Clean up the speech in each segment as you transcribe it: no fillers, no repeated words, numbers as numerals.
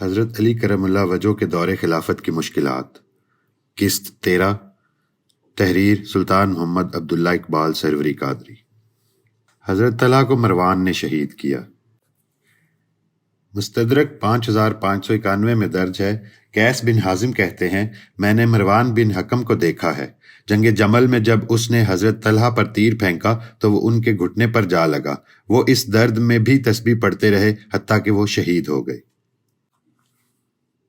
حضرت علی کرم اللہ وجہ کے دور خلافت کی مشکلات، قسط 13، تحریر سلطان محمد عبداللہ اقبال سروری قادری۔ حضرت طلحہ کو مروان نے شہید کیا۔ مستدرک 5591 میں درج ہے، قیس بن حازم کہتے ہیں میں نے مروان بن حکم کو دیکھا ہے، جنگ جمل میں جب اس نے حضرت طلحہ پر تیر پھینکا تو وہ ان کے گھٹنے پر جا لگا، وہ اس درد میں بھی تسبیح پڑھتے رہے حتیٰ کہ وہ شہید ہو گئے۔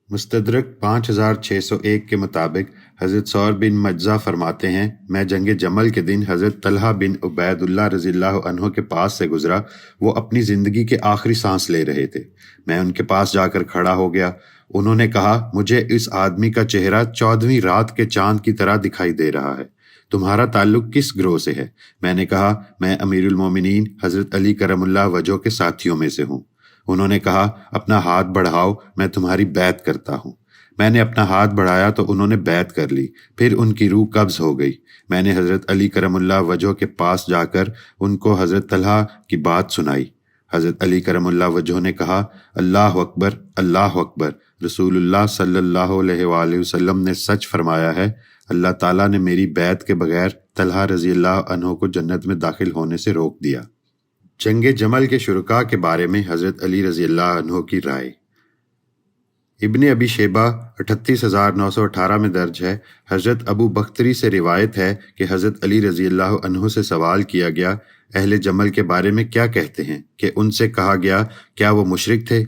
مستدرک 5601 کے مطابق حضرت ثور بن مجزہ فرماتے ہیں میں جنگ جمل کے دن حضرت طلحہ بن عبید اللہ رضی اللہ عنہ کے پاس سے گزرا، وہ اپنی زندگی کے آخری سانس لے رہے تھے، میں ان کے پاس جا کر کھڑا ہو گیا، انہوں نے کہا مجھے اس آدمی کا چہرہ 14ویں رات کے چاند کی طرح دکھائی دے رہا ہے، تمہارا تعلق کس گروہ سے ہے؟ میں نے کہا میں امیر المومنین حضرت علی کرم اللہ وجہ کے ساتھیوں میں سے ہوں۔ انہوں نے کہا اپنا ہاتھ بڑھاؤ، میں تمہاری بیعت کرتا ہوں۔ میں نے اپنا ہاتھ بڑھایا تو انہوں نے بیعت کر لی، پھر ان کی روح قبض ہو گئی۔ میں نے حضرت علی کرم اللہ وجہ کے پاس جا کر ان کو حضرت طلحہ کی بات سنائی۔ حضرت علی کرم اللہ وجہ نے کہا اللہ اکبر، اللہ اکبر، رسول اللہ صلی اللہ علیہ وآلہ وسلم نے سچ فرمایا ہے، اللہ تعالیٰ نے میری بیعت کے بغیر طلحہ رضی اللہ عنہ کو جنت میں داخل ہونے سے روک دیا۔ جنگ جمل کے شرکاء کے بارے میں حضرت علی رضی اللہ عنہ کی رائے۔ ابن ابی شیبہ 38918 میں درج ہے، حضرت ابو بختری سے روایت ہے کہ حضرت علی رضی اللہ عنہ سے سوال کیا گیا اہل جمل کے بارے میں کیا کہتے ہیں، کہ ان سے کہا گیا کیا وہ مشرک تھے؟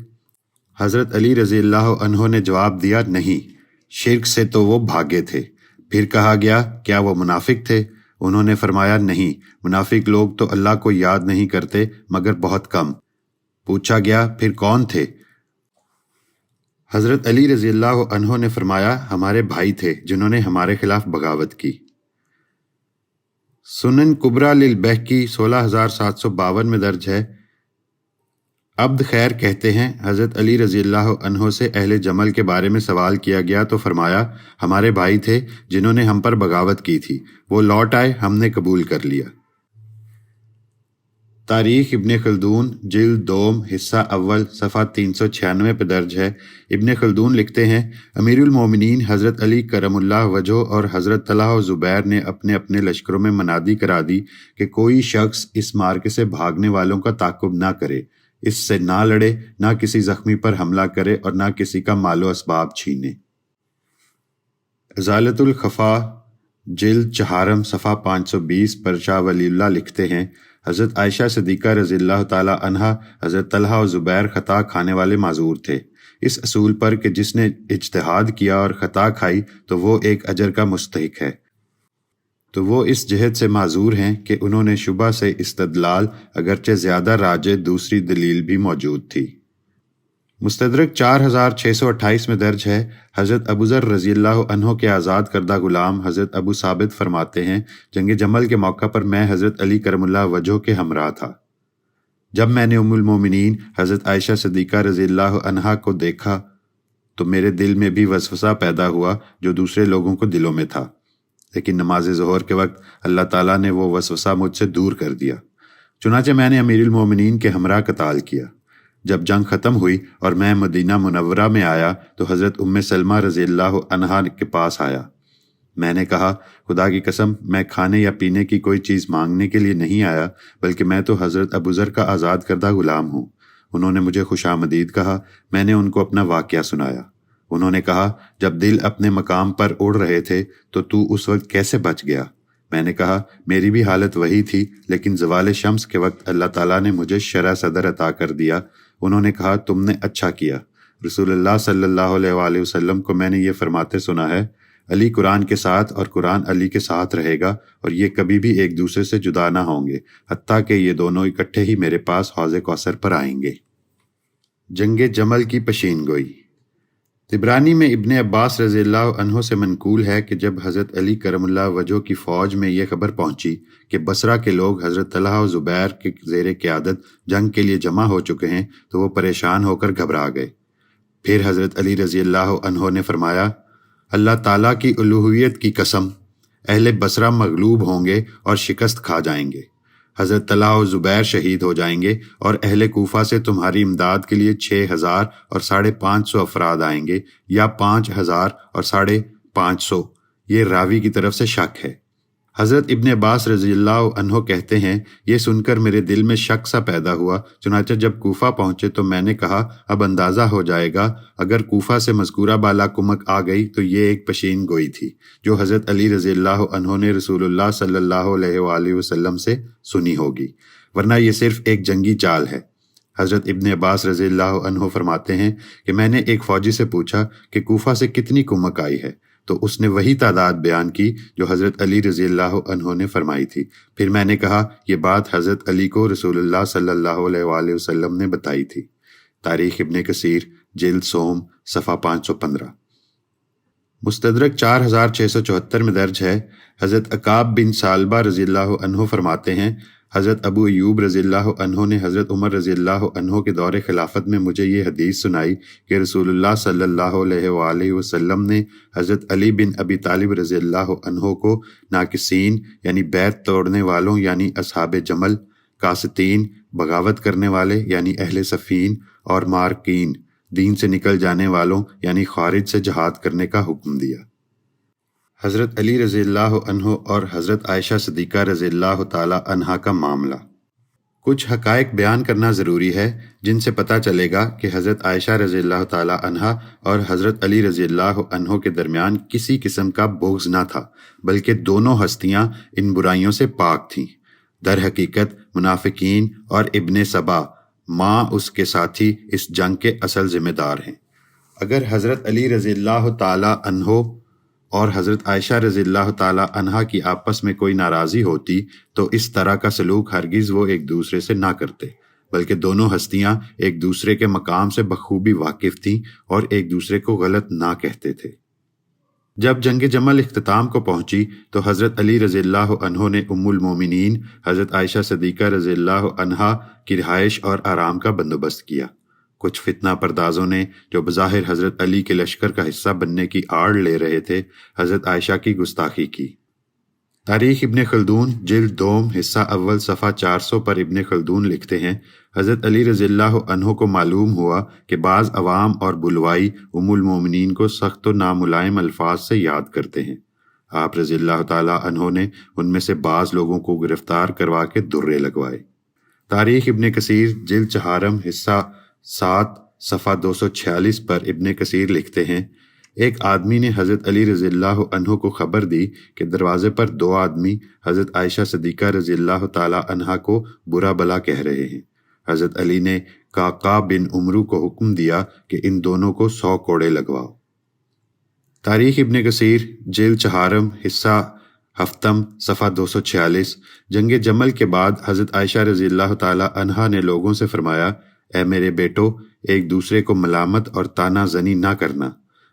حضرت علی رضی اللہ عنہ نے جواب دیا نہیں، شرک سے تو وہ بھاگے تھے۔ پھر کہا گیا کیا وہ منافق تھے؟ انہوں نے فرمایا نہیں، منافق لوگ تو اللہ کو یاد نہیں کرتے مگر بہت کم۔ پوچھا گیا پھر کون تھے؟ حضرت علی رضی اللہ عنہ نے فرمایا ہمارے بھائی تھے جنہوں نے ہمارے خلاف بغاوت کی۔ سنن کبریٰ للبیہقی 16752 میں درج ہے، عبد خیر کہتے ہیں حضرت علی رضی اللہ عنہ سے اہل جمل کے بارے میں سوال کیا گیا تو فرمایا ہمارے بھائی تھے جنہوں نے ہم پر بغاوت کی تھی، وہ لوٹ آئے، ہم نے قبول کر لیا۔ تاریخ ابن خلدون جلد دوم حصہ اول صفحہ 396 پہ درج ہے، ابن خلدون لکھتے ہیں امیر المومنین حضرت علی کرم اللہ وجہ اور حضرت طلحہ و زبیر نے اپنے اپنے لشکروں میں منادی کرا دی کہ کوئی شخص اس مارکے سے بھاگنے والوں کا تعاقب نہ کرے، اس سے نہ لڑے، نہ کسی زخمی پر حملہ کرے اور نہ کسی کا مال و اسباب چھینے۔ ازالۃ الخفا جلد چہارم صفحہ 520 پر شاہ ولی اللہ لکھتے ہیں حضرت عائشہ صدیقہ رضی اللہ تعالی عنہا حضرت طلحہ و زبیر خطا کھانے والے معذور تھے، اس اصول پر کہ جس نے اجتہاد کیا اور خطا کھائی تو وہ ایک اجر کا مستحق ہے، تو وہ اس جہت سے معذور ہیں کہ انہوں نے شبہ سے استدلال، اگرچہ زیادہ راجح دوسری دلیل بھی موجود تھی۔ مستدرک 4628 میں درج ہے، حضرت ابو ذر رضی اللہ عنہ کے آزاد کردہ غلام حضرت ابو ثابت فرماتے ہیں جنگ جمل کے موقع پر میں حضرت علی کرم اللہ وجہ کے ہمراہ تھا۔ جب میں نے ام المومنین حضرت عائشہ صدیقہ رضی اللہ عنہا کو دیکھا تو میرے دل میں بھی وسوسہ پیدا ہوا جو دوسرے لوگوں کو دلوں میں تھا، لیکن نماز ظہر کے وقت اللہ تعالیٰ نے وہ وسوسہ مجھ سے دور کر دیا، چنانچہ میں نے امیر المومنین کے ہمراہ قتال کیا۔ جب جنگ ختم ہوئی اور میں مدینہ منورہ میں آیا تو حضرت ام سلمہ رضی اللہ عنہا کے پاس آیا، میں نے کہا خدا کی قسم میں کھانے یا پینے کی کوئی چیز مانگنے کے لیے نہیں آیا، بلکہ میں تو حضرت ابو ذر کا آزاد کردہ غلام ہوں۔ انہوں نے مجھے خوش آمدید کہا، میں نے ان کو اپنا واقعہ سنایا۔ انہوں نے کہا جب دل اپنے مقام پر اڑ رہے تھے تو اس وقت کیسے بچ گیا؟ میں نے کہا میری بھی حالت وہی تھی، لیکن زوال شمس کے وقت اللہ تعالیٰ نے مجھے شرح صدر عطا کر دیا۔ انہوں نے کہا تم نے اچھا کیا، رسول اللہ صلی اللہ علیہ وآلہ وسلم کو میں نے یہ فرماتے سنا ہے علی قرآن کے ساتھ اور قرآن علی کے ساتھ رہے گا اور یہ کبھی بھی ایک دوسرے سے جدا نہ ہوں گے حتیٰ کہ یہ دونوں اکٹھے ہی میرے پاس حوض کوثر پر آئیں گے۔ جنگ جمل کی پشین گوئی۔ طبرانی میں ابن عباس رضی اللہ عنہ سے منقول ہے کہ جب حضرت علی کرم اللہ وجہ کی فوج میں یہ خبر پہنچی کہ بصرہ کے لوگ حضرت طلحہ و زبیر کے زیر قیادت جنگ کے لیے جمع ہو چکے ہیں تو وہ پریشان ہو کر گھبرا گئے۔ پھر حضرت علی رضی اللہ عنہ نے فرمایا اللہ تعالیٰ کی الوہیت کی قسم، اہل بصرہ مغلوب ہوں گے اور شکست کھا جائیں گے۔ حضرت طلحہ و زبیر شہید ہو جائیں گے اور اہل کوفہ سے تمہاری امداد کے لیے 6,000 اور 550 افراد آئیں گے، یا 5,000 اور 550۔ یہ راوی کی طرف سے شک ہے۔ حضرت ابن عباس رضی اللہ عنہ کہتے ہیں، یہ سن کر میرے دل میں شک سا پیدا ہوا، چنانچہ جب کوفہ پہنچے تو میں نے کہا اب اندازہ ہو جائے گا، اگر کوفہ سے مذکورہ بالا کمک آ گئی تو یہ ایک پشین گوئی تھی جو حضرت علی رضی اللہ عنہ نے رسول اللہ صلی اللہ علیہ وآلہ وسلم سے سنی ہوگی، ورنہ یہ صرف ایک جنگی چال ہے۔ حضرت ابن عباس رضی اللہ عنہ فرماتے ہیں کہ میں نے ایک فوجی سے پوچھا کہ کوفہ سے کتنی کمک آئی ہے، تو اس نے وہی تعداد بیان کی جو حضرت علی رضی اللہ عنہ نے فرمائی تھی۔ پھر میں نے کہا یہ بات حضرت علی کو رسول اللہ صلی اللہ علیہ وآلہ وسلم نے بتائی تھی۔ تاریخ ابن کثیر جلد سوم صفحہ 515۔ مستدرک 4674 میں درج ہے، حضرت عقاب بن ثعلبہ رضی اللہ عنہ فرماتے ہیں، حضرت ابو ایوب رضی اللہ عنہ نے حضرت عمر رضی اللہ عنہ کے دور خلافت میں مجھے یہ حدیث سنائی کہ رسول اللہ صلی اللہ علیہ وآلہ وسلم نے حضرت علی بن ابی طالب رضی اللہ عنہ کو ناقصین یعنی بیعت توڑنے والوں یعنی اصحاب جمل، قاسطین بغاوت کرنے والے یعنی اہل صفین، اور مارکین دین سے نکل جانے والوں یعنی خارج سے جہاد کرنے کا حکم دیا۔ حضرت علی رضی اللہ عنہ اور حضرت عائشہ صدیقہ رضی اللہ تعالی عنہا کا معاملہ۔ کچھ حقائق بیان کرنا ضروری ہے جن سے پتہ چلے گا کہ حضرت عائشہ رضی اللہ تعالی عنہا اور حضرت علی رضی اللہ عنہ کے درمیان کسی قسم کا بغض نہ تھا، بلکہ دونوں ہستیاں ان برائیوں سے پاک تھیں۔ در حقیقت منافقین اور ابن سبا ماں اس کے ساتھی اس جنگ کے اصل ذمہ دار ہیں۔ اگر حضرت علی رضی اللہ تعالی عنہ اور حضرت عائشہ رضی اللہ تعالی عنہا کی آپس میں کوئی ناراضی ہوتی تو اس طرح کا سلوک ہرگز وہ ایک دوسرے سے نہ کرتے، بلکہ دونوں ہستیاں ایک دوسرے کے مقام سے بخوبی واقف تھیں اور ایک دوسرے کو غلط نہ کہتے تھے۔ جب جنگ جمل اختتام کو پہنچی تو حضرت علی رضی اللہ عنہ نے ام المومنین حضرت عائشہ صدیقہ رضی اللہ عنہا کی رہائش اور آرام کا بندوبست کیا۔ کچھ فتنہ پردازوں نے جو بظاہر حضرت علی کے لشکر کا حصہ بننے کی آڑ لے رہے تھے، حضرت عائشہ کی گستاخی کی۔ تاریخ ابن خلدون جلد دوم حصہ اول صفحہ 400 پر ابن خلدون لکھتے ہیں، حضرت علی رضی اللہ عنہ کو معلوم ہوا کہ بعض عوام اور بلوائی ام المومنین کو سخت و ناملائم الفاظ سے یاد کرتے ہیں۔ آپ رضی اللہ تعالی عنہ نے ان میں سے بعض لوگوں کو گرفتار کروا کے درے لگوائے۔ تاریخ ابن کثیر جلد چہارم حصہ 7 صفحہ 246 پر ابن کثیر لکھتے ہیں، ایک آدمی نے حضرت علی رضی اللہ عنہ کو خبر دی کہ دروازے پر 2 آدمی حضرت عائشہ صدیقہ رضی اللہ تعالی عنہا کو برا بلا کہہ رہے ہیں۔ حضرت علی نے قعقاع بن عمرو کو حکم دیا کہ ان دونوں کو 100 کوڑے لگواؤ۔ تاریخ ابن کثیر جلد چہارم حصہ ہفتم صفحہ 246۔ جنگ جمل کے بعد حضرت عائشہ رضی اللہ تعالی عنہا نے لوگوں سے فرمایا، اے میرے بیٹو، ایک دوسرے کو ملامت اور طعنہ زنی نہ کرنا۔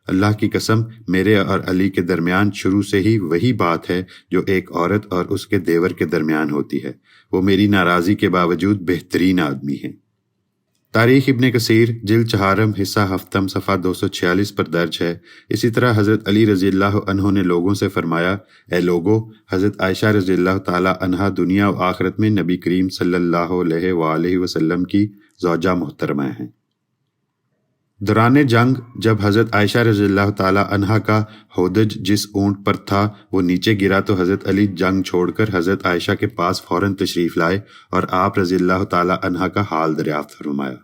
اللہ کی قسم، میرے اور علی کے درمیان شروع سے ہی وہی بات ہے جو ایک عورت اور اس کے دیور کے درمیان ہوتی ہے۔ وہ میری ناراضی کے باوجود بہترین آدمی ہیں۔ تاریخ ابن کثیر جلد چہارم حصہ ہفتم صفحہ 246 پر درج ہے۔ اسی طرح حضرت علی رضی اللہ عنہ نے لوگوں سے فرمایا، اے لوگو، حضرت عائشہ رضی اللہ تعالی عنہا دنیا و آخرت میں نبی کریم صلی اللہ علیہ وآلہ وسلم کی زوجہ محترمہ ہیں۔ دوران جنگ جب حضرت عائشہ رضی اللہ تعالی عنہا کا ہودج جس اونٹ پر تھا وہ نیچے گرا تو حضرت علی جنگ چھوڑ کر حضرت عائشہ کے پاس فوراً تشریف لائے اور آپ رضی اللہ تعالی عنہا کا حال دریافت فرمایا۔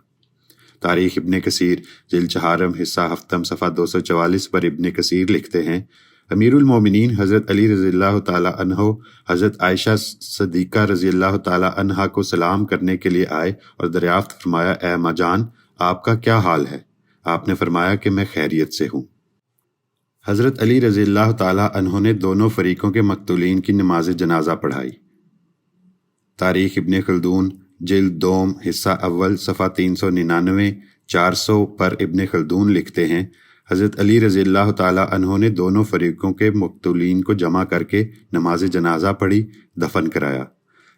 تاریخ ابن کثیر جلد چہارم حصہ ہفتم صفحہ 244 پر ابن کثیر لکھتے ہیں، امیر المومنین حضرت علی رضی اللہ تعالی عنہ حضرت عائشہ صدیقہ رضی اللہ تعالی عنہا کو سلام کرنے کے لیے آئے اور دریافت فرمایا، اے اماں جان، آپ کا کیا حال ہے؟ آپ نے فرمایا کہ میں خیریت سے ہوں۔ حضرت علی رضی اللہ تعالی عنہ نے دونوں فریقوں کے مقتولین کی نماز جنازہ پڑھائی۔ تاریخ ابن خلدون جلد دوم حصہ اول صفحہ 399 400 پر ابن خلدون لکھتے ہیں، حضرت علی رضی اللہ تعالی عنہ نے دونوں فریقوں کے مقتولین کو جمع کر کے نماز جنازہ پڑھی، دفن کرایا۔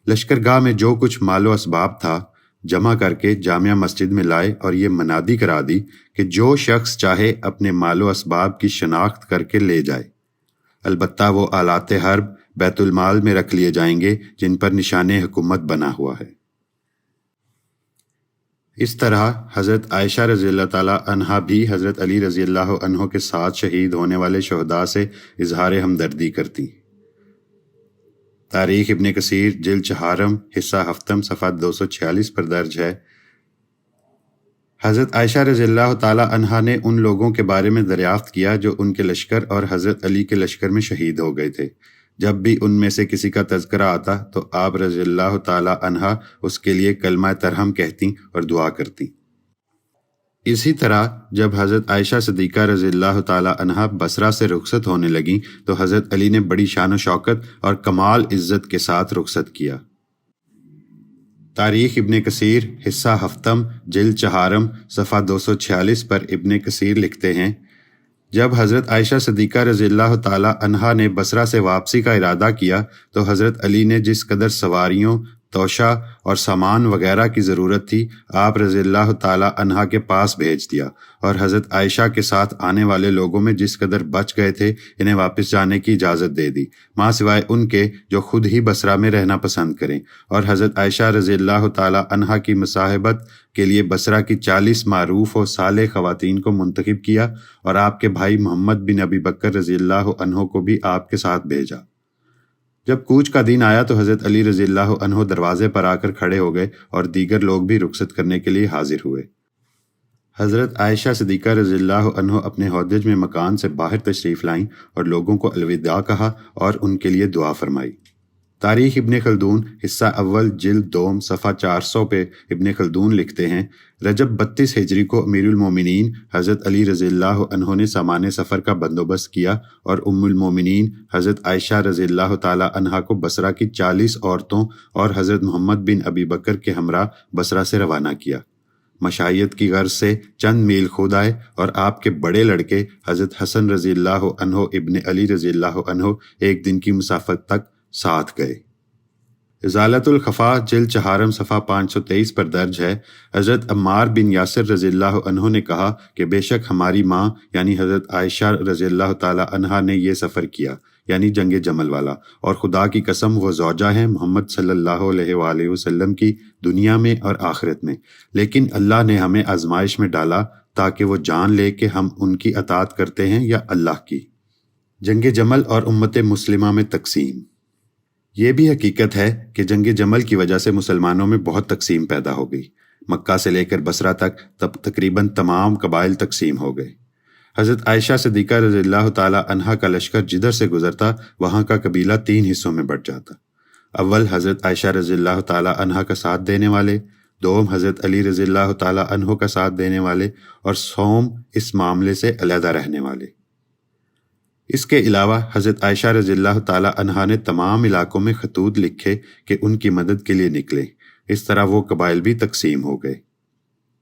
لشکرگاہ میں جو کچھ مال و اسباب تھا جمع کر کے جامع مسجد میں لائے اور یہ منادی کرا دی کہ جو شخص چاہے اپنے مال و اسباب کی شناخت کر کے لے جائے، البتہ وہ آلات حرب بیت المال میں رکھ لیے جائیں گے جن پر نشان حکومت بنا ہوا ہے۔ اس طرح حضرت عائشہ رضی اللہ تعالیٰ عنہا بھی حضرت علی رضی اللہ عنہ کے ساتھ شہید ہونے والے شہداء سے اظہار ہمدردی کرتی۔ تاریخ ابن کثیر جلد چہارم حصہ ہفتم صفحہ 246 پر درج ہے، حضرت عائشہ رضی اللہ تعالیٰ عنہا نے ان لوگوں کے بارے میں دریافت کیا جو ان کے لشکر اور حضرت علی کے لشکر میں شہید ہو گئے تھے۔ جب بھی ان میں سے کسی کا تذکرہ آتا تو آپ رضی اللہ تعالیٰ عنہا اس کے لیے کلمہ ترحم کہتی اور دعا کرتی۔ اسی طرح جب حضرت عائشہ صدیقہ رضی اللہ تعالیٰ عنہا بصرہ سے رخصت ہونے لگیں تو حضرت علی نے بڑی شان و شوکت اور کمال عزت کے ساتھ رخصت کیا۔ تاریخ ابن کثیر حصہ ہفتم جلد چہارم صفحہ 246 پر ابن کثیر لکھتے ہیں، جب حضرت عائشہ صدیقہ رضی اللہ تعالیٰ عنہا نے بصرہ سے واپسی کا ارادہ کیا تو حضرت علی نے جس قدر سواریوں، توشہ اور سامان وغیرہ کی ضرورت تھی آپ رضی اللہ تعالیٰ عنہا کے پاس بھیج دیا، اور حضرت عائشہ کے ساتھ آنے والے لوگوں میں جس قدر بچ گئے تھے انہیں واپس جانے کی اجازت دے دی، ماں سوائے ان کے جو خود ہی بصرہ میں رہنا پسند کریں، اور حضرت عائشہ رضی اللہ تعالیٰ عنہا کی مصاحبت کے لیے بصرہ کی 40 معروف و صالح خواتین کو منتخب کیا، اور آپ کے بھائی محمد بن ابی بکر رضی اللہ عنہ کو بھی آپ کے ساتھ بھیجا۔ جب کوچ کا دن آیا تو حضرت علی رضی اللہ عنہ دروازے پر آ کر کھڑے ہو گئے اور دیگر لوگ بھی رخصت کرنے کے لیے حاضر ہوئے۔ حضرت عائشہ صدیقہ رضی اللہ عنہ اپنے ہودج میں مکان سے باہر تشریف لائیں اور لوگوں کو الوداع کہا اور ان کے لیے دعا فرمائی۔ تاریخ ابن خلدون حصہ اول جلد دوم صفحہ 400 پہ ابن خلدون لکھتے ہیں، رجب 32 ہجری کو امیر المومنین حضرت علی رضی اللہ عنہ نے سامان سفر کا بندوبست کیا اور ام المومنین حضرت عائشہ رضی اللہ تعالی عنہا کو بصرہ کی 40 عورتوں اور حضرت محمد بن ابی بکر کے ہمراہ بصرہ سے روانہ کیا۔ مشائیت کی غرض سے چند میل خود آئے اور آپ کے بڑے لڑکے حضرت حسن رضی اللہ عنہ ابن علی رضی اللہ عنہ ایک دن کی مسافت تک ساتھ گئے۔ ازالۃ الخفا جلد چہارم صفحہ 523 پر درج ہے، حضرت عمار بن یاسر رضی اللہ عنہ نے کہا کہ بے شک ہماری ماں یعنی حضرت عائشہ رضی اللہ تعالی عنہا نے یہ سفر کیا، یعنی جنگ جمل والا، اور خدا کی قسم وہ زوجہ ہیں محمد صلی اللہ علیہ وآلہ وسلم کی دنیا میں اور آخرت میں، لیکن اللہ نے ہمیں آزمائش میں ڈالا تاکہ وہ جان لے کہ ہم ان کی اطاعت کرتے ہیں یا اللہ کی۔ جنگ جمل اور امت مسلمہ میں تقسیم۔ یہ بھی حقیقت ہے کہ جنگ جمل کی وجہ سے مسلمانوں میں بہت تقسیم پیدا ہو گئی۔ مکہ سے لے کر بصرہ تک تقریباً تمام قبائل تقسیم ہو گئے۔ حضرت عائشہ صدیقہ رضی اللہ تعالی عنہا کا لشکر جدھر سے گزرتا وہاں کا قبیلہ 3 حصوں میں بٹ جاتا۔ اول حضرت عائشہ رضی اللہ تعالی عنہا کا ساتھ دینے والے، دوم حضرت علی رضی اللہ تعالی عنہ کا ساتھ دینے والے، اور سوم اس معاملے سے علیحدہ رہنے والے۔ اس کے علاوہ حضرت عائشہ رضی اللہ تعالی عنہا نے تمام علاقوں میں خطوط لکھے کہ ان کی مدد کے لیے نکلے۔ اس طرح وہ قبائل بھی تقسیم ہو گئے۔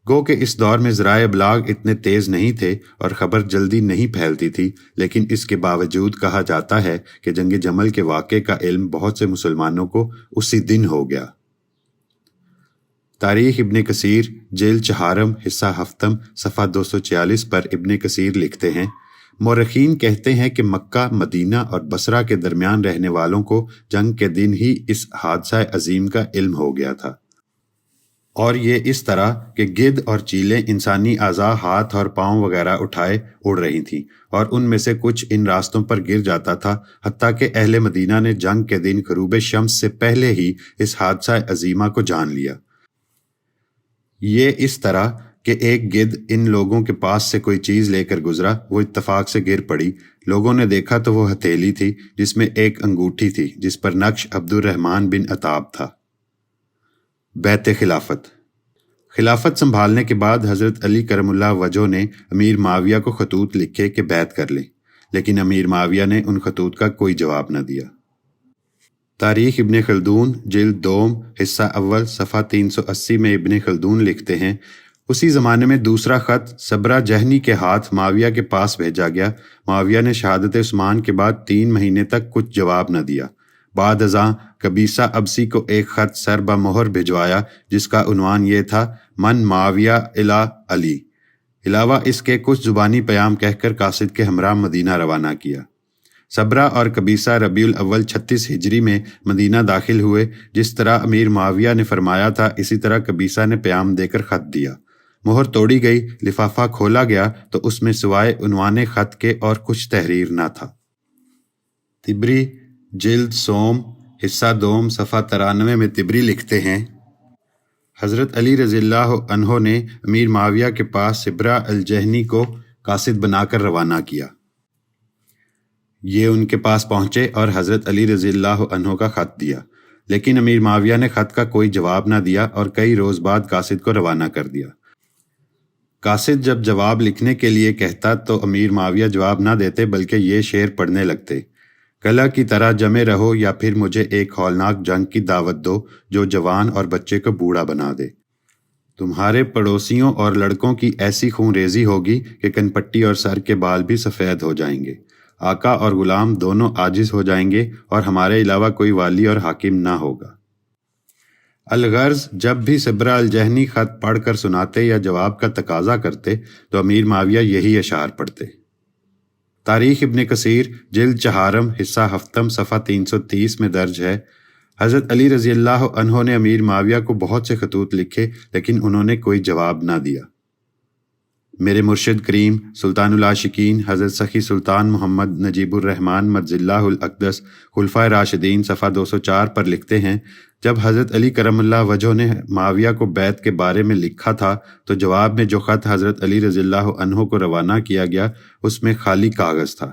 گو کہ اس دور میں ذرائع ابلاغ اتنے تیز نہیں تھے اور خبر جلدی نہیں پھیلتی تھی، لیکن اس کے باوجود کہا جاتا ہے کہ جنگ جمل کے واقعے کا علم بہت سے مسلمانوں کو اسی دن ہو گیا۔ تاریخ ابن کثیر جلد چہارم حصہ ہفتم صفحہ 246 پر ابن کثیر لکھتے ہیں، مورخین کہتے ہیں کہ مکہ، مدینہ اور بصرہ کے درمیان رہنے والوں کو جنگ کے دن ہی اس حادثہ عظیم کا علم ہو گیا تھا، اور یہ اس طرح کہ گدھ اور چیلیں انسانی اعضاء ہاتھ اور پاؤں وغیرہ اٹھائے اڑ رہی تھیں، اور ان میں سے کچھ ان راستوں پر گر جاتا تھا، حتیٰ کہ اہل مدینہ نے جنگ کے دن غروب شمس سے پہلے ہی اس حادثہ عظیمہ کو جان لیا۔ یہ اس طرح کہ ایک گدھ ان لوگوں کے پاس سے کوئی چیز لے کر گزرا، وہ اتفاق سے گر پڑی۔ لوگوں نے دیکھا تو وہ ہتھیلی تھی جس میں ایک انگوٹھی تھی جس پر نقش عبد الرحمن بن عتاب تھا۔ بیعت خلافت سنبھالنے کے بعد حضرت علی کرم اللہ وجہہ نے امیر معاویہ کو خطوط لکھے کہ بیعت کر لیں، لیکن امیر معاویہ نے ان خطوط کا کوئی جواب نہ دیا۔ تاریخ ابن خلدون جلد دوم حصہ اول صفحہ 380 میں ابن خلدون لکھتے ہیں، اسی زمانے میں دوسرا خط صبرہ جہنی کے ہاتھ معاویہ کے پاس بھیجا گیا۔ معاویہ نے شہادت عثمان کے بعد 3 مہینے تک کچھ جواب نہ دیا۔ بعد ازاں قبیصہ ابسی کو ایک خط سر بمہر بھجوایا جس کا عنوان یہ تھا، من معاویہ الی علی۔ علاوہ اس کے کچھ زبانی پیام کہہ کر قاصد کے ہمراہ مدینہ روانہ کیا۔ صبرہ اور قبیصہ ربیع الاول 36 ہجری میں مدینہ داخل ہوئے۔ جس طرح امیر معاویہ نے فرمایا تھا اسی طرح قبیصہ نے پیام دے کر خط دیا۔ مہر توڑی گئی، لفافہ کھولا گیا تو اس میں سوائے عنوان خط کے اور کچھ تحریر نہ تھا۔ طبری جلد سوم حصہ دوم صفحہ 93 میں طبری لکھتے ہیں، حضرت علی رضی اللہ عنہ نے امیر معاویہ کے پاس صبرہ الجہنی کو قاصد بنا کر روانہ کیا۔ یہ ان کے پاس پہنچے اور حضرت علی رضی اللہ عنہ کا خط دیا، لیکن امیر معاویہ نے خط کا کوئی جواب نہ دیا اور کئی روز بعد قاصد کو روانہ کر دیا۔ قاصد جب جواب لکھنے کے لیے کہتا تو امیر معاویہ جواب نہ دیتے بلکہ یہ شعر پڑھنے لگتے، کلا کی طرح جمے رہو یا پھر مجھے ایک ہولناک جنگ کی دعوت دو جو جوان اور بچے کو بوڑھا بنا دے۔ تمہارے پڑوسیوں اور لڑکوں کی ایسی خون ریزی ہوگی کہ کن پٹی اور سر کے بال بھی سفید ہو جائیں گے، آقا اور غلام دونوں عاجز ہو جائیں گے اور ہمارے علاوہ کوئی والی اور حاکم نہ ہوگا۔ الغرض جب بھی صبرہ الجہنی خط پڑھ کر سناتے یا جواب کا تقاضا کرتے تو امیر معاویہ یہی اشعار پڑھتے۔ تاریخ ابن کثیر جلد چہارم حصہ ہفتم صفحہ 330 میں درج ہے، حضرت علی رضی اللہ عنہ نے امیر معاویہ کو بہت سے خطوط لکھے لیکن انہوں نے کوئی جواب نہ دیا۔ میرے مرشد کریم سلطان العاشقین حضرت سخی سلطان محمد نجیب الرحمن مجز اللہ الاقدس خلفائے راشدین صفحہ 204 پر لکھتے ہیں، جب حضرت علی کرم اللہ وجہہ نے معاویہ کو بیعت کے بارے میں لکھا تھا تو جواب میں جو خط حضرت علی رضی اللہ عنہ کو روانہ کیا گیا اس میں خالی کاغذ تھا۔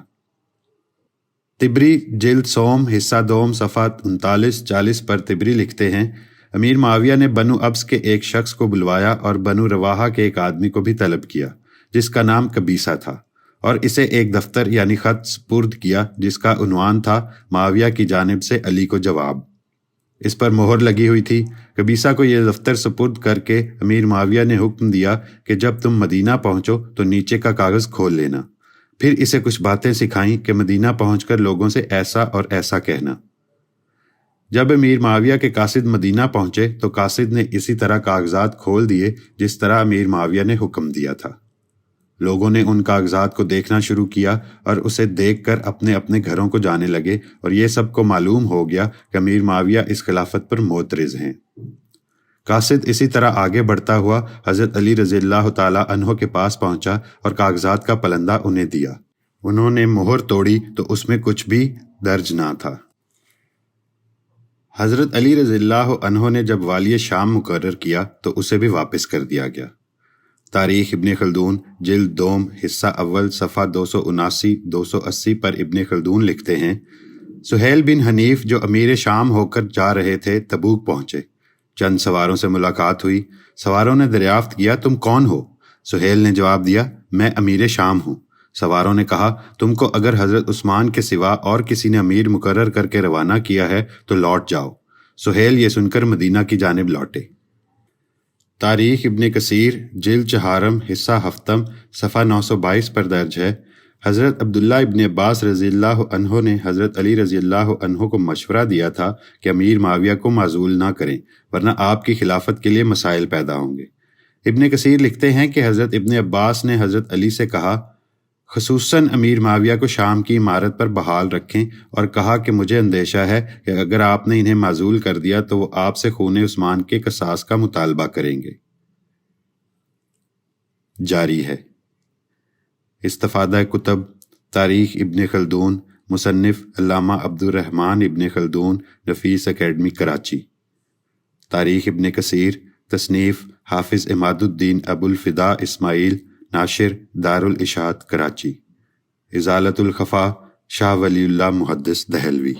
طبری جلد سوم حصہ دوم صفحہ 39-40 پر طبری لکھتے ہیں، امیر معاویہ نے بنو ابس کے ایک شخص کو بلوایا اور بنو رواحہ کے ایک آدمی کو بھی طلب کیا جس کا نام قبیصہ تھا، اور اسے ایک دفتر یعنی خط سپرد کیا جس کا عنوان تھا معاویہ کی جانب سے علی کو جواب۔ اس پر مہر لگی ہوئی تھی۔ قبیصہ کو یہ دفتر سپرد کر کے امیر معاویہ نے حکم دیا کہ جب تم مدینہ پہنچو تو نیچے کا کاغذ کھول لینا، پھر اسے کچھ باتیں سکھائیں کہ مدینہ پہنچ کر لوگوں سے ایسا اور ایسا کہنا۔ جب امیر معاویہ کے قاصد مدینہ پہنچے تو قاصد نے اسی طرح کاغذات کھول دیے جس طرح امیر معاویہ نے حکم دیا تھا۔ لوگوں نے ان کاغذات کو دیکھنا شروع کیا اور اسے دیکھ کر اپنے اپنے گھروں کو جانے لگے، اور یہ سب کو معلوم ہو گیا کہ امیر معاویہ اس خلافت پر معترض ہیں۔ قاصد اسی طرح آگے بڑھتا ہوا حضرت علی رضی اللہ تعالی عنہ کے پاس پہنچا اور کاغذات کا پلندہ انہیں دیا۔ انہوں نے مہر توڑی تو اس میں کچھ بھی درج نہ تھا۔ حضرت علی رضی اللہ عنہ نے جب والی شام مقرر کیا تو اسے بھی واپس کر دیا گیا۔ تاریخ ابن خلدون جلد دوم حصہ اول صفحہ 279-280 پر ابن خلدون لکھتے ہیں، سہیل بن حنیف جو امیر شام ہو کر جا رہے تھے تبوک پہنچے۔ چند سواروں سے ملاقات ہوئی۔ سواروں نے دریافت کیا تم کون ہو؟ سہیل نے جواب دیا میں امیر شام ہوں۔ سواروں نے کہا تم کو اگر حضرت عثمان کے سوا اور کسی نے امیر مقرر کر کے روانہ کیا ہے تو لوٹ جاؤ۔ سہیل یہ سن کر مدینہ کی جانب لوٹے۔ تاریخ ابن کثیر جلد چہارم حصہ ہفتم صفحہ 922 پر درج ہے، حضرت عبداللہ ابن عباس رضی اللہ عنہ نے حضرت علی رضی اللہ عنہ کو مشورہ دیا تھا کہ امیر معاویہ کو معزول نہ کریں ورنہ آپ کی خلافت کے لیے مسائل پیدا ہوں گے۔ ابن کثیر لکھتے ہیں کہ حضرت ابن عباس نے حضرت علی سے کہا خصوصاً امیر معاویہ کو شام کی عمارت پر بحال رکھیں، اور کہا کہ مجھے اندیشہ ہے کہ اگر آپ نے انہیں معزول کر دیا تو وہ آپ سے خون عثمان کے قصاص کا مطالبہ کریں گے۔ جاری ہے۔ استفادہ کتب تاریخ ابن خلدون، مصنف علامہ عبد الرحمن ابن خلدون، نفیس اکیڈمی کراچی۔ تاریخ ابن کثیر تصنیف حافظ عماد الدین ابو الفدا اسماعیل، ناشر دارالاشاعت کراچی۔ ازالۃ الخفا شاہ ولی اللہ محدث دہلوی۔